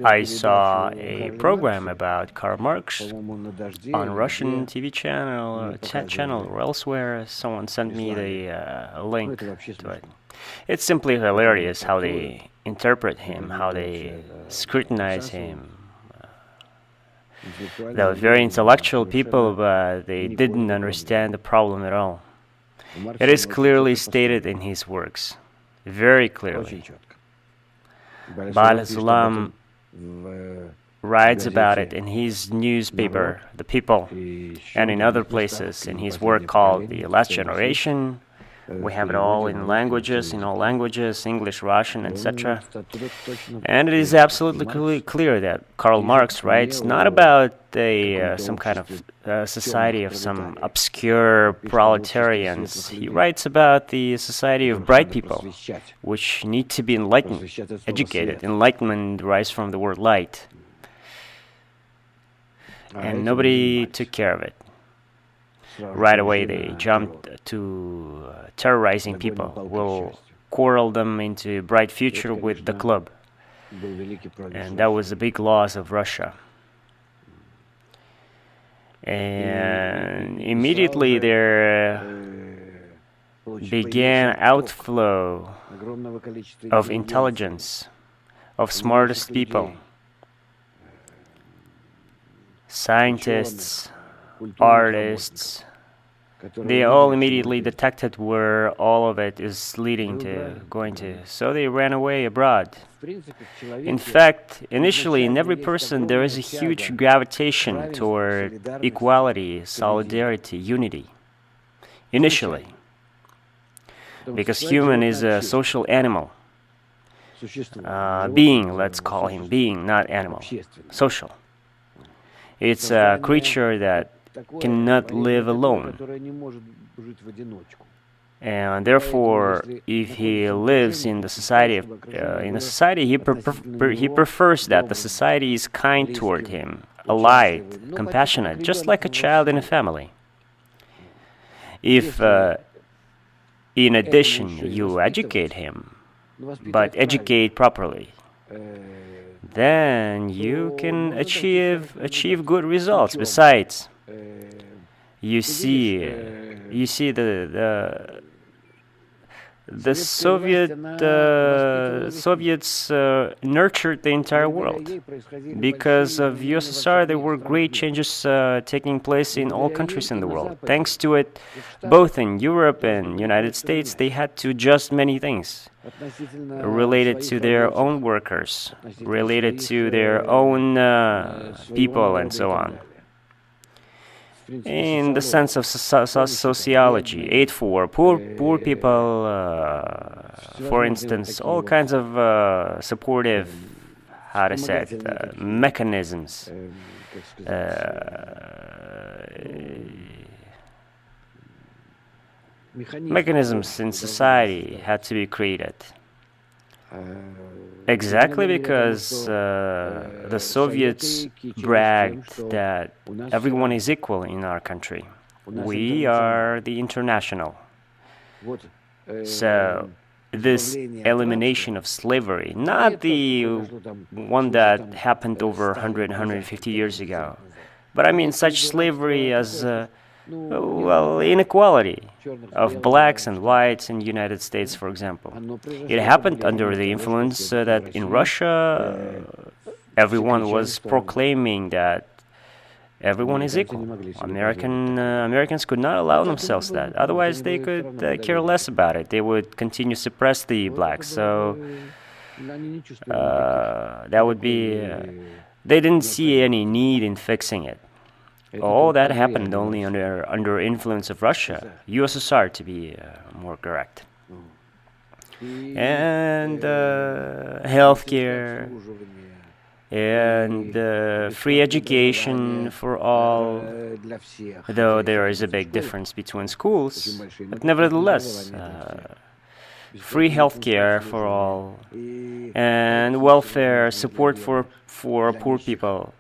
I saw a program about Karl Marx on Russian TV channel or elsewhere. Someone sent me the link to it. It's simply hilarious how they interpret him, how they scrutinize him. They were very intellectual people, but they didn't understand the problem at all. It is clearly stated in his works, very clearly. Salam writes about it in his newspaper, The People, and in other places, in his work called The Last Generation. We have it all in languages, in all languages, English, Russian, etc. And it is absolutely clear that Karl Marx writes not about some kind of society of some obscure proletarians. He writes about the society of bright people, which need to be enlightened, educated. Enlightenment derives from the word light. And nobody took care of it. Right away they jumped to terrorizing people. We'll quarrel them into a bright future with the club. And that was a big loss of Russia. And immediately there began outflow of intelligence, of smartest people, scientists, artists. They all immediately detected where all of it is going to, so they ran away abroad. In fact, initially in every person there is a huge gravitation toward equality, solidarity, unity. Initially. Because human is a social animal. Being, let's call him being, not animal. Social. It's a creature that cannot live alone. And therefore, if he lives in the society, he prefers that the society is kind toward him, alive, compassionate, just like a child in a family. If, in addition, you educate him, but educate properly, then you can achieve good results. Besides, you see the Soviets nurtured the entire world. Because of USSR, there were great changes taking place in all countries in the world. Thanks to it, both in Europe and United States, they had to adjust many things related to their own workers, related to their own people, and so on. In the sense of sociology, aid for poor people, for instance, all kinds of supportive, mechanisms. Mechanisms in society had to be created. Exactly because the Soviets bragged that everyone is equal in our country. We are the international. So this elimination of slavery, not the one that happened over 150 years ago, but I mean such slavery as inequality of blacks and whites in the United States, for example. It happened under the influence that in Russia, everyone was proclaiming that everyone is equal. Americans could not allow themselves that. Otherwise, they could care less about it. They would continue to suppress the blacks. So that would be... they didn't see any need in fixing it. All that happened only under influence of Russia, USSR to be more correct. And healthcare and free education for all, though there is a big difference between schools, but nevertheless, free healthcare for all, and welfare support for poor people,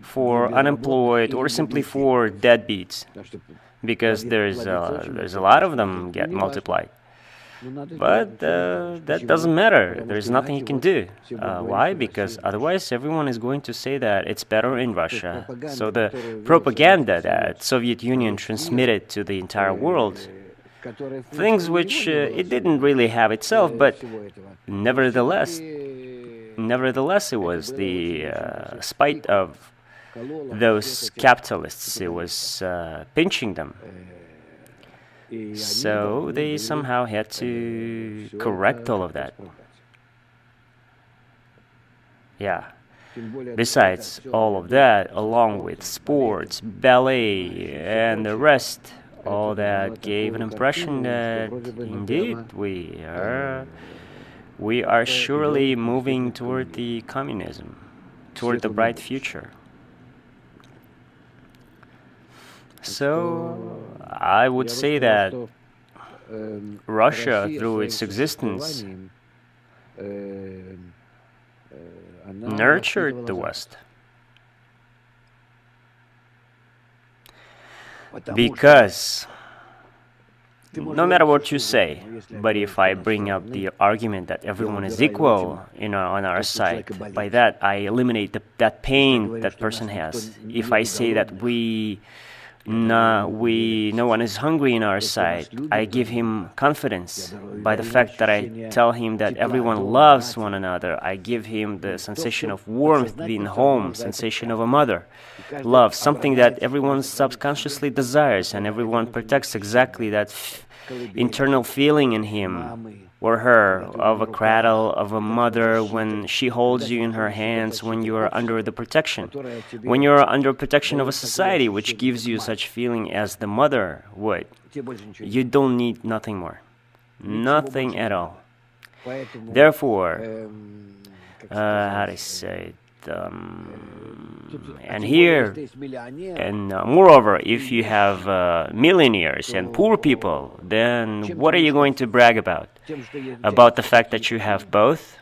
for unemployed, or simply for deadbeats, because there's a lot of them get multiplied. But that doesn't matter. There's nothing he can do. Why? Because otherwise everyone is going to say that it's better in Russia. So the propaganda that Soviet Union transmitted to the entire world, things which it didn't really have itself, but nevertheless it was the spite of those capitalists. It was pinching them. So they somehow had to correct all of that. Yeah. Besides all of that, along with sports, ballet, and the rest, all that gave an impression that indeed we are surely moving toward the communism, toward the bright future. So I would say that Russia, through its existence, nurtured the West. Because no matter what you say, but if I bring up the argument that everyone is equal on our side, by that I eliminate that pain that person has. If I say that no one is hungry in our side, I give him confidence by the fact that I tell him that everyone loves one another. I give him the sensation of warmth in home, sensation of a mother, love, something that everyone subconsciously desires, and everyone protects exactly that internal feeling in him or her of a cradle of a mother when she holds you in her hands, when you are under the protection, when you are under protection of a society which gives you such feeling as the mother would. You don't need nothing more, nothing at all. Therefore, how to say it, and here, and moreover, if you have millionaires and poor people, then what are you going to brag about? About the fact that you have both,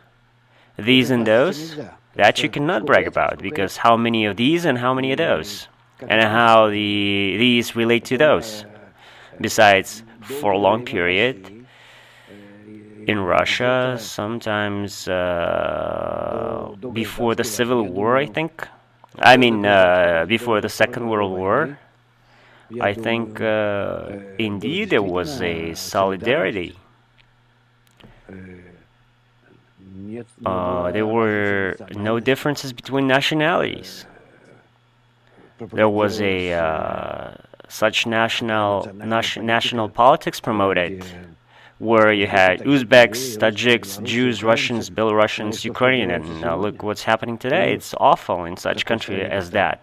these and those? That you cannot brag about, because how many of these and how many of those? And how these relate to those? Besides, for a long period, in Russia, sometimes before the Civil War, I think. I mean, before the Second World War, I think indeed there was a solidarity. There were no differences between nationalities. There was a such national politics promoted, where you had Uzbeks, Tajiks, Jews, Russians, Belarusians, Ukrainian, and now look what's happening today. It's awful in such country as that.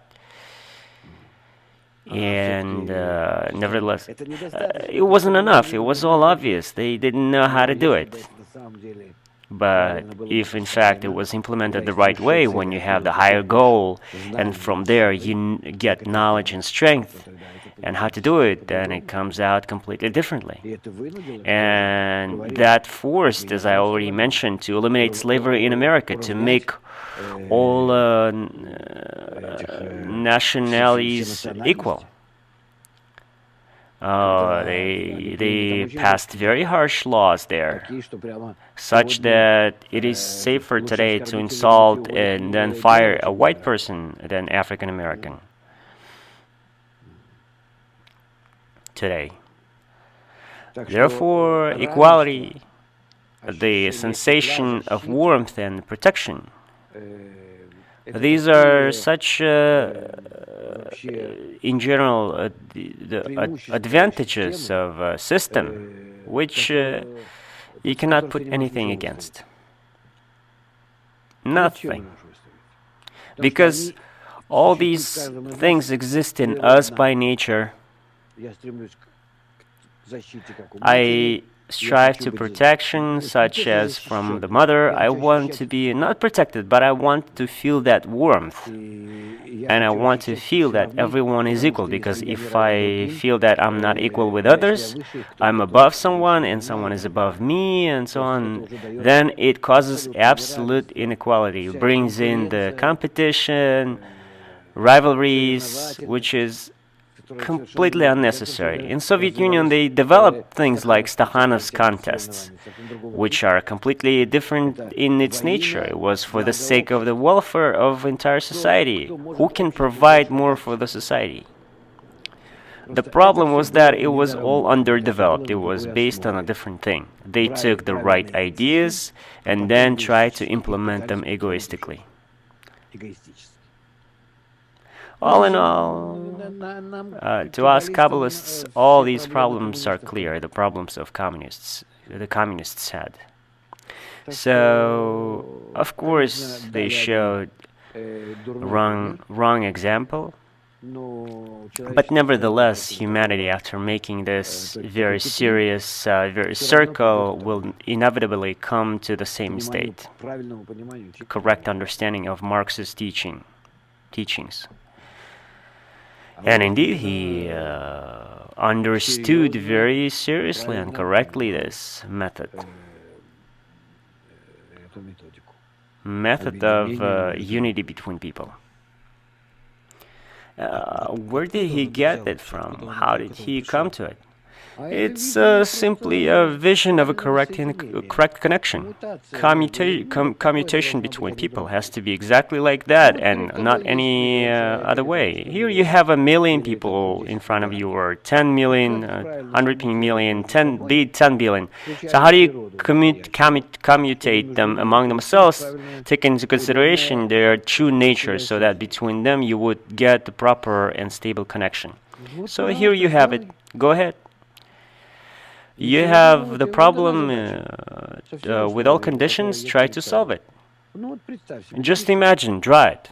And nevertheless, it wasn't enough. It was all obvious. They didn't know how to do it. But if in fact it was implemented the right way, when you have the higher goal, and from there you get knowledge and strength, and how to do it, then it comes out completely differently. And that forced, as I already mentioned, to eliminate slavery in America, to make all nationalities equal. They passed very harsh laws there, such that it is safer today to insult and then fire a white person than African American. Today. Therefore, equality, the sensation of warmth and protection, these are such, in general, the advantages of a system which you cannot put anything against. Nothing. Because all these things exist in us by nature. I strive to protection, such as from the mother. I want to be not protected, but I want to feel that warmth. And I want to feel that everyone is equal, because if I feel that I'm not equal with others, I'm above someone and someone is above me and so on, then it causes absolute inequality. It brings in the competition, rivalries, which is completely unnecessary. In Soviet Union, they developed things like Stakhanov's contests, which are completely different in its nature. It was for the sake of the welfare of entire society. Who can provide more for the society? The problem was that it was all underdeveloped. It was based on a different thing. They took the right ideas and then tried to implement them egoistically. All in all, to us Kabbalists, all these problems are clear, the problems of the communists had. So, of course, they showed wrong example. But nevertheless, humanity, after making this very serious circle, will inevitably come to the same state. Correct understanding of Marx's teachings. And indeed, he understood very seriously and correctly this method of unity between people. Where did he get it from? How did he come to it? It's simply a vision of a correct connection. Commutation between people has to be exactly like that and not any other way. Here you have 1 million people in front of you, or 10 million, 100 million, 10 billion. So how do you commutate them among themselves, take into consideration their true nature, so that between them you would get the proper and stable connection? So here you have it. Go ahead. You have the problem with all conditions, try to solve it. Just imagine, draw it.